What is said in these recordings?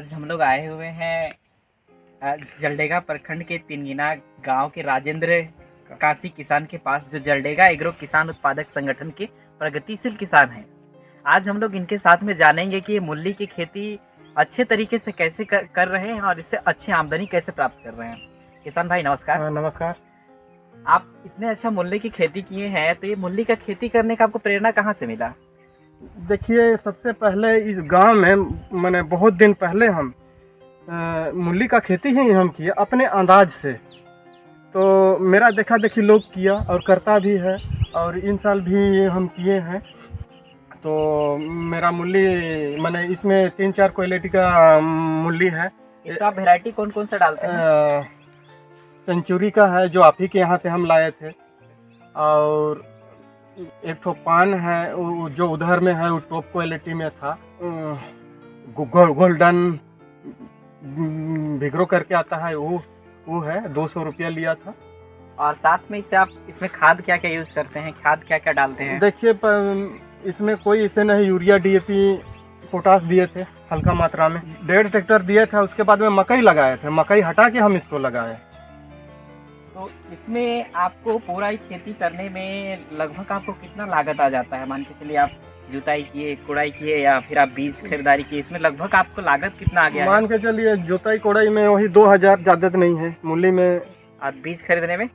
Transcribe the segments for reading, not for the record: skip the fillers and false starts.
आज हम लोग आए हुए हैं जलडेगा प्रखंड के तिनगिना गांव के राजेंद्र काशी किसान के पास, जो जलडेगा एग्रो किसान उत्पादक संगठन के प्रगतिशील किसान हैं। आज हम लोग इनके साथ में जानेंगे कि ये मूली की खेती अच्छे तरीके से कैसे कर रहे हैं और इससे अच्छी आमदनी कैसे प्राप्त कर रहे हैं। किसान भाई नमस्कार। नमस्कार। आप इतने अच्छा मूली की खेती किए हैं, तो ये मूली का खेती करने का आपको प्रेरणा कहाँ से मिला? देखिए, सबसे पहले इस गांव में मैंने बहुत दिन पहले हम मूली का खेती ही हम किए अपने अंदाज से। तो मेरा देखा देखी लोग किया और करता भी है, और इन साल भी हम किए हैं। तो मेरा मूली मैंने इसमें 3-4 क्वालिटी का मूली है। इसका आप वेराइटी कौन कौन सा डालते हैं? सेंचुरी का है जो आप ही के यहाँ से हम लाए थे, और एक ठो पान है जो उधर में है, वो टॉप क्वालिटी में था। गोल्डन भिग्रो करके आता है, वो है 200 रुपया लिया था। और साथ में इससे आप इसमें खाद क्या क्या यूज करते हैं, खाद क्या क्या डालते हैं? देखिए, इसमें कोई इसे नहीं, यूरिया डीएपी पोटास दिए थे हल्का मात्रा में। 1.5 ट्रैक्टर दिए थे। उसके बाद में मकई लगाए थे, मकई हटा के हम इसको लगाए। तो इसमें आपको पूरा ही खेती करने में लगभग आपको कितना लागत आ जाता है? मान के चलिए आप जुताई किए, कोड़ाई किए, या फिर आप बीज खरीदारी किए, इसमें लगभग आपको लागत कितना आ गया? मान के चलिए जुताई कोड़ाई में वही 2000, ज़्यादा तो नहीं है। मूली में और बीज खरीदने में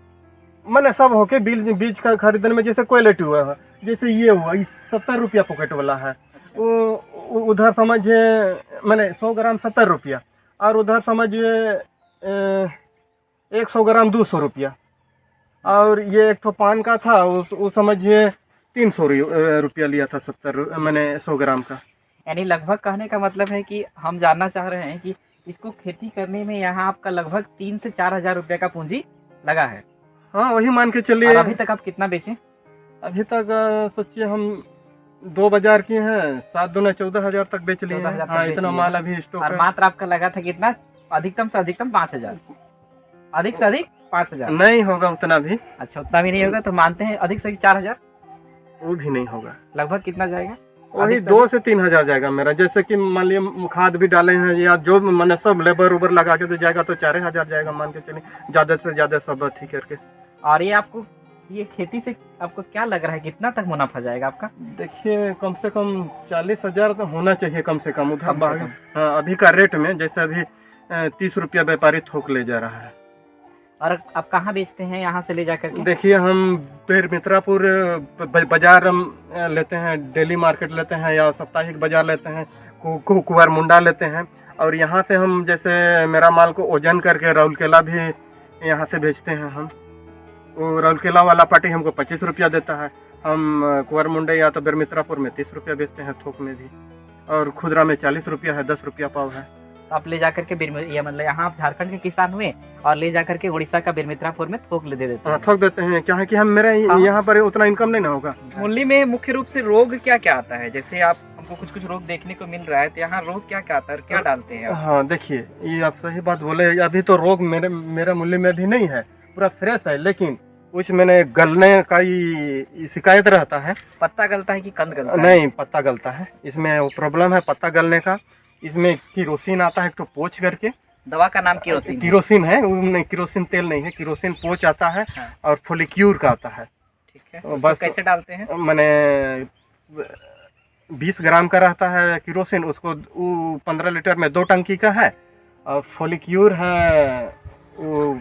मैंने सब होके बीज का खरीदने में, जैसे क्वालिटी हुआ है, जैसे ये हुआ, ये 70 रुपया पॉकेट वाला है। वो उधर समझिए मैंने 100 ग्राम 70 रुपया, और उधर समझिए 100 ग्राम 200 रुपया। और ये एक ठो पान का था, वो समझिए 300 रुपया लिया था, 100 ग्राम का। यानी लगभग कहने का मतलब है कि हम जानना चाह रहे हैं कि इसको खेती करने में यहाँ आपका लगभग 3 से 4 हजार रुपये का पूंजी लगा है। हाँ, वही मान के चलिए। और अभी तक आप कितना बेचे? अभी तक सोचिए हम 2 बाजार किए हैं, 7 दूना 14,000 तक बेच लिए हैं। हाँ, इतना माल अभी स्टॉक है। और मात्र आपका लगा था कितना? अधिकतम से अधिकतम 5,000, अधिक से अधिक 5,000? नहीं होगा उतना भी। अच्छा, उतना भी नहीं होगा, तो मानते हैं अधिक से अधिक 4,000? वो भी नहीं होगा। लगभग कितना जाएगा? वही 2 से 3 हजार जाएगा मेरा। जैसे कि मान लिया खाद भी डाले हैं, या जो मैंने सब लेबर उबर लगा के तो जाएगा, तो 4,000 जाएगा मान के चलिए, ज्यादा से ज्यादा सब अथी करके। और ये आपको ये खेती से आपको क्या लग रहा है, कितना तक मुनाफा जाएगा आपका? देखिए, कम से कम 40,000 तो होना चाहिए कम से कम उधर। हाँ, अभी का रेट में, जैसे अभी 30 रुपया व्यापारी थोक ले जा रहा है। और आप कहाँ बेचते हैं यहाँ से ले जाकर के? देखिए, हम मित्रापुर बाजार लेते हैं, डेली मार्केट लेते हैं, या साप्ताहिक बाजार लेते हैं, कुंवर मुंडा लेते हैं। और यहाँ से हम जैसे मेरा माल को ओजन करके राउरकेला भी यहाँ से भेजते हैं हम। वो राउरकेला वाला पार्टी हमको 25 रुपया देता है। हम कुंवर मुंडे या तो मित्रापुर में 30 रुपया बेचते हैं थोक में भी, और खुदरा में 40 रुपया है, 10 रुपया पाव है। तो आप ले जाकर के ये मतलब यहाँ आप झारखंड के किसान हुए और ले जाकर के उड़ीसा का मित्रापुर में थोक ले दे देते हैं? थोक देते हैं। क्या है कि हम मेरे यहाँ पर उतना इनकम नहीं ना होगा। मूली में मुख्य रूप से रोग क्या क्या आता है? जैसे आप हमको कुछ कुछ रोग देखने को मिल रहा है, तो यहाँ रोग क्या क्या आता है, क्या डालते हैं? हाँ, देखिए, ये आप सही बात बोले। अभी तो रोग मेरे मूली में भी नहीं है, पूरा फ्रेश है, लेकिन कुछ मैंने गलने का ही शिकायत रहता है। पत्ता गलता है कि कंद गलता है? नहीं, पत्ता गलता है। इसमें वो प्रॉब्लम है पत्ता गलने का। इसमें किरोसिन आता है एक तो पोच करके। दवा का नाम किरोसिन? किरोसिन है, नहीं, किरोसिन तेल नहीं है, किरोसिन पोच आता है। हाँ। और फोलिक्यूर का आता है। ठीक है, बस कैसे डालते हैं? मैंने 20 ग्राम का रहता है किरोसिन, उसको 15 लीटर में 2 टंकी का है। और फोलिक्यूर है वो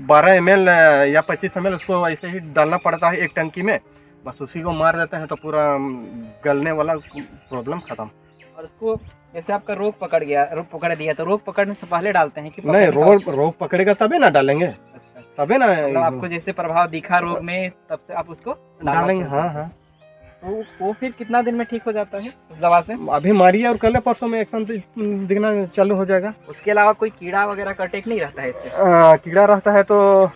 12 ml या 25 ml, उसको ऐसे ही डालना पड़ता है 1 टंकी में। बस उसी को मार देते हैं तो पूरा गलने वाला प्रॉब्लम खत्म। और उसको जैसे आपका रोग पकड़ दिया, तो रोग पकड़ने से पहले डालते हैं कि नहीं? रोग पकड़ेगा तबे ना डालेंगे। अच्छा, तबे ना। मतलब आपको जैसे प्रभाव दिखा रोग में, तब से आप उसको डालेंगे। हाँ हाँ। तो वो फिर कितना दिन में ठीक हो जाता है उस दवा से? अभी मारिए और कल परसों में एक्शन दिखना चालू हो जाएगा। उसके अलावा कोई कीड़ा वगैरह का अटैक नहीं रहता है इसके? कीड़ा रहता है तो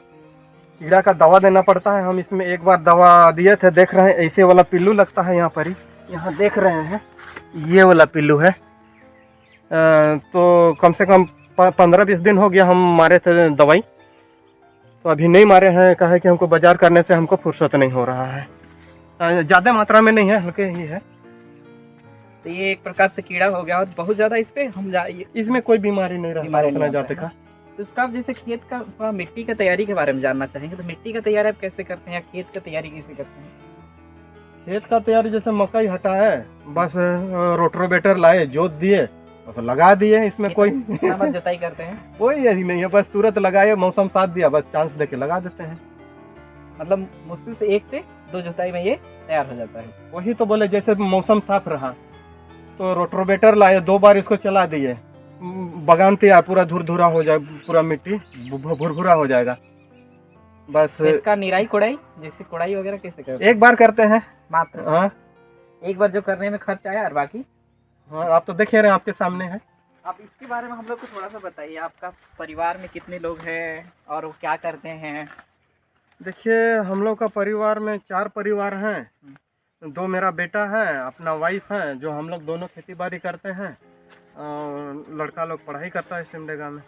कीड़ा का दवा देना पड़ता है। हम इसमें एक बार दवा दिए थे, देख रहे हैं ऐसे वाला पिल्लू लगता है यहाँ पर ही। यहाँ देख रहे हैं, ये वाला पिल्लू है। तो कम से कम 15-20 दिन हो गया हम मारे थे दवाई, तो अभी नहीं मारे हैं। कहे कि हमको बाजार करने से हमको फुर्सत नहीं हो रहा है। ज़्यादा मात्रा में नहीं है, हल्के ही है। तो ये एक प्रकार से कीड़ा हो गया और बहुत ज्यादा इस पे हम इसमें कोई बीमारी नहीं रहता बीमारी उतना नहीं जाते आता का। है। तो उसका आप जैसे खेत का थोड़ा मिट्टी का तैयारी के बारे में जानना चाहेंगे, तो मिट्टी का तैयारी आप कैसे करते हैं या खेत का तैयारी कैसे करते हैं? खेत का तैयारी जैसे मकई हटा है, बस रोटोवेटर लाए, जोत दिए, बस लगा दिए। इसमें कोई कितना बार जुताई करते हैं? कोई यही नहीं है, बस तुरंत लगाए, मौसम साथ दिया, बस चांस देके लगा देते हैं। मतलब मुश्किल से 1 से 2 जुताई में ये तैयार हो जाता है। वही तो बोले, जैसे मौसम साफ रहा तो रोटोवेटर लाए, 2 बार इसको चला दिए, बगान तैयार, पूरा धुरधुरा हो जाए, पूरा मिट्टी भुरभुरा हो जाएगा। बस तो इसका निराई कोड़ाई, जैसे कोड़ाई वगैरह कैसे करते हैं? एक बार करते हैं मात्र हाँ। एक बार जो करने में खर्च आया और बाकी हाँ, आप तो देख रहे हैं, आपके सामने है। आप इसके बारे में हम लोग को थोड़ा सा बताइए। आपका परिवार में कितने लोग हैं और वो क्या करते हैं? देखिए, हम लोग का परिवार में 4 परिवार हैं। 2 मेरा बेटा है, अपना वाइफ है, जो हम लोग दोनों खेती बाड़ी करते हैं, और लड़का लोग पढ़ाई करता है सिमडेगा में।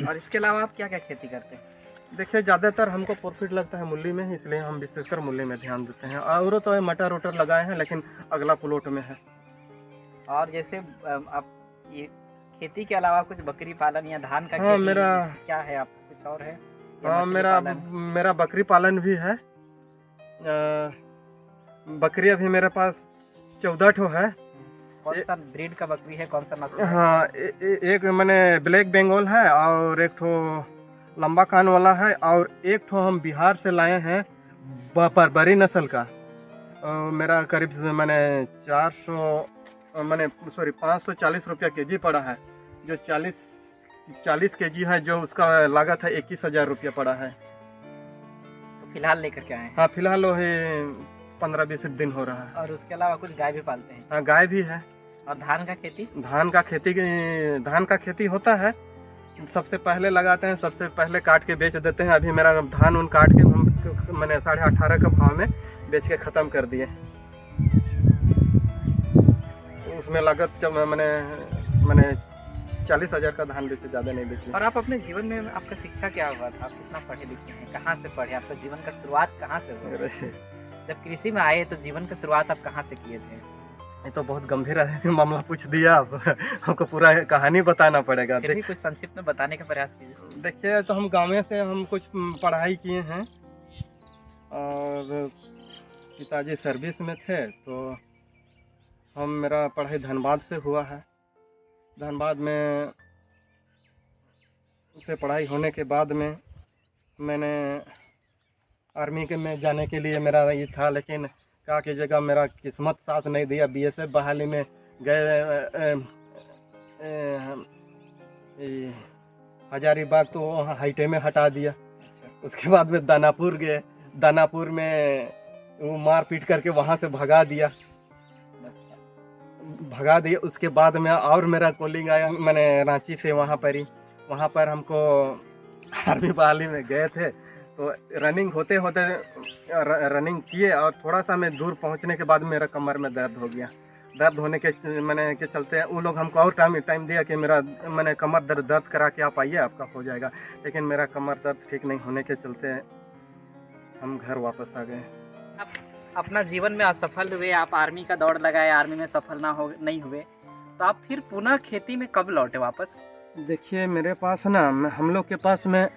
और इसके अलावा आप क्या क्या खेती करते हैं? देखिए, ज़्यादातर हमको प्रॉफिट लगता है मूली में, इसलिए हम विशेषकर मूली में ध्यान देते हैं। और तो मटर उटर लगाए हैं, लेकिन अगला प्लॉट में है। और जैसे आप ये खेती के अलावा कुछ बकरी पालन या धान का हाँ, खेती मेरा- क्या है? आप कुछ और है या हाँ, मछली मेरा पालन? मेरा बकरी पालन भी है। बकरी अभी मेरे पास 14 ठो है। कौन सा ब्रीड का बकरी है, कौन सा नस्ल है? हाँ, एक मैंने ब्लैक बंगाल है, और एक ठो लंबा कान वाला है, और एक ठो हम बिहार से लाए हैं, बरी नस्ल का। मेरा करीब मैंने 540 रुपया केजी पड़ा है। जो 40 केजी है, जो उसका लागत है 21,000 रुपया पड़ा है। तो फिलहाल लेकर के आए हैं। हाँ, फिलहाल वो है 15-20 दिन हो रहा है। और उसके अलावा कुछ गाय भी पालते हैं? हाँ, गाय भी है। और धान का खेती? धान का खेती होता है। सबसे पहले लगाते हैं, सबसे पहले काट के बेच देते हैं। अभी मेरा धान उन काट के मैंने 18.5 के भाव में बेच के ख़त्म कर दिए। उसमें लागत जब मैंने 40,000 का धान बेचे, ज़्यादा नहीं बेचे। और आप अपने जीवन में आपका शिक्षा क्या हुआ था? आप कितना पढ़े लिखे हैं? कहाँ से पढ़े? आपका जीवन का शुरुआत कहाँ से हुआ? जब कृषि में आए तो जीवन का शुरुआत आप कहाँ से किए थे? ये तो बहुत गंभीर मामला पूछ दिया। अब हमको पूरा कहानी बताना पड़ेगा। फिर भी कुछ संक्षिप्त में बताने का प्रयास कीजिए। देखिए, तो हम गाँव से हम कुछ पढ़ाई किए हैं, और पिताजी सर्विस में थे, तो मेरा पढ़ाई धनबाद से हुआ है। धनबाद में से पढ़ाई होने के बाद में मैंने आर्मी के में जाने के लिए मेरा ये था, लेकिन क्या कीजिएगा, मेरा किस्मत साथ नहीं दिया। बीएसएफ बहाली में गए, हजारीबाग, तो वहाँ हाईटे में हटा दिया। उसके बाद में दानापुर गए, दानापुर में वो मार पीट करके वहाँ से भगा दिया। उसके बाद में और मेरा कॉलिंग आया, मैंने रांची से वहाँ पर हमको आर्मी बहाली में गए थे। तो रनिंग होते होते रनिंग किए, और थोड़ा सा मैं दूर पहुँचने के बाद मेरा कमर में दर्द हो गया। दर्द होने के चलते वो लोग हमको और टाइम दिया कि मैंने कमर दर्द करा के आप आइए, आपका हो जाएगा। लेकिन मेरा कमर दर्द ठीक नहीं होने के चलते हम घर वापस आ गए। आप अपना जीवन में असफल हुए, आप आर्मी का दौड़ लगाए, आर्मी में सफल नहीं हुए, तो आप फिर पुनः खेती में कब लौटे वापस? देखिए, मेरे पास ना, हम लोग के पास में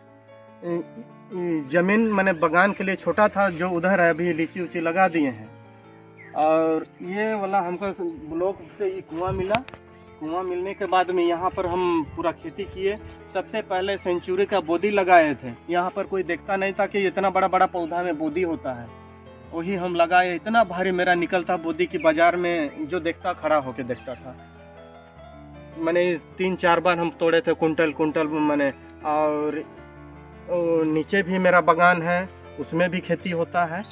ज़मीन मैंने बगान के लिए छोटा था, जो उधर है, अभी लीची उची लगा दिए हैं। और ये वाला हमको ब्लॉक से ये कुआं मिला। कुआं मिलने के बाद में यहाँ पर हम पूरा खेती किए। सबसे पहले सेंचुरी का बोदी लगाए थे। यहाँ पर कोई देखता नहीं था कि इतना बड़ा बड़ा पौधा में बोदी होता है। वही हम लगाए। इतना भारी मेरा निकलता बोदी की, बाजार में जो देखता खड़ा होके देखता था। मैंने 3-4 बार हम तोड़े थे, कुंटल मैंने। और नीचे भी मेरा बगान है, उसमें भी खेती होता है।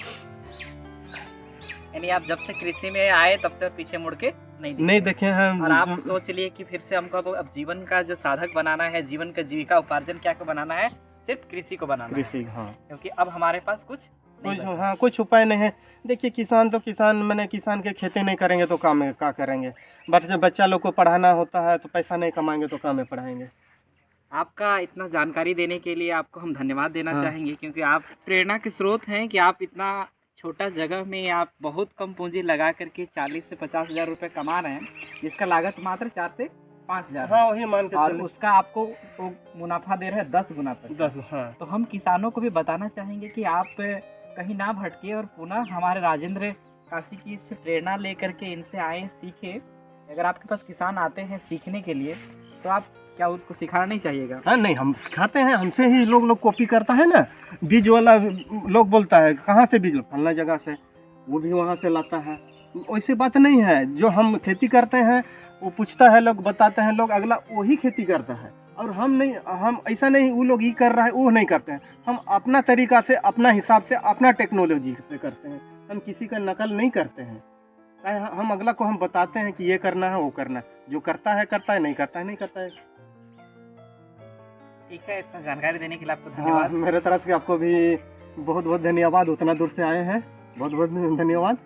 यानी आप जब से कृषि में आए तब से पीछे मुड़ के नहीं देखे हैं। और आप सोच लिए कि फिर से हमको अब जीवन का जो साधक बनाना है, जीवन का जीविका उपार्जन क्या को बनाना है, सिर्फ कृषि को बनाना है। हाँ, क्योंकि अब हमारे पास कुछ कुछ उपाय नहीं है। देखिए, किसान के खेती नहीं करेंगे तो काम में क्या करेंगे। बच्चा लोग को पढ़ाना होता है, तो पैसा नहीं कमाएंगे तो काम में पढ़ाएंगे। आपका इतना जानकारी देने के लिए आपको हम धन्यवाद देना चाहेंगे, क्योंकि आप प्रेरणा के स्रोत हैं कि आप इतना छोटा जगह में आप बहुत कम पूंजी लगा करके 40 से 50 हज़ार रुपये कमा रहे हैं, जिसका लागत मात्र 4 से 5 हज़ार हाँ वही मान के और चले। उसका आपको वो मुनाफा दे रहे हैं 10 गुना तक। 10, हाँ। तो हम किसानों को भी बताना चाहेंगे कि आप कहीं ना भटके और पुनः हमारे राजेंद्र काशी की से प्रेरणा लेकर के इनसे आए, सीखे। अगर आपके पास किसान आते हैं सीखने के लिए तो आप क्या उसको सिखाना नहीं चाहिएगा? हाँ नहीं, हम सिखाते हैं, हमसे ही लोग कॉपी करता है ना। बीज वाला लोग बोलता है कहाँ से बीज, फलना जगह से, वो भी वहाँ से लाता है। वैसी बात नहीं है, जो हम खेती करते हैं वो पूछता है लोग, बताते हैं लोग, अगला वही खेती करता है। और हम नहीं, हम ऐसा नहीं वो लोग ये कर रहा है वो नहीं करते हैं। हम अपना तरीका से, अपना हिसाब से, अपना टेक्नोलॉजी से करते हैं। हम किसी का नकल नहीं करते हैं। हम अगला को हम बताते हैं कि ये करना है वो करना है, जो करता है करता है, नहीं करता है नहीं करता है। ठीक है, इतना जानकारी देने के लिए आपको हाँ, धन्यवाद। मेरे तरफ से आपको भी बहुत बहुत धन्यवाद, उतना दूर से आए हैं, बहुत बहुत धन्यवाद।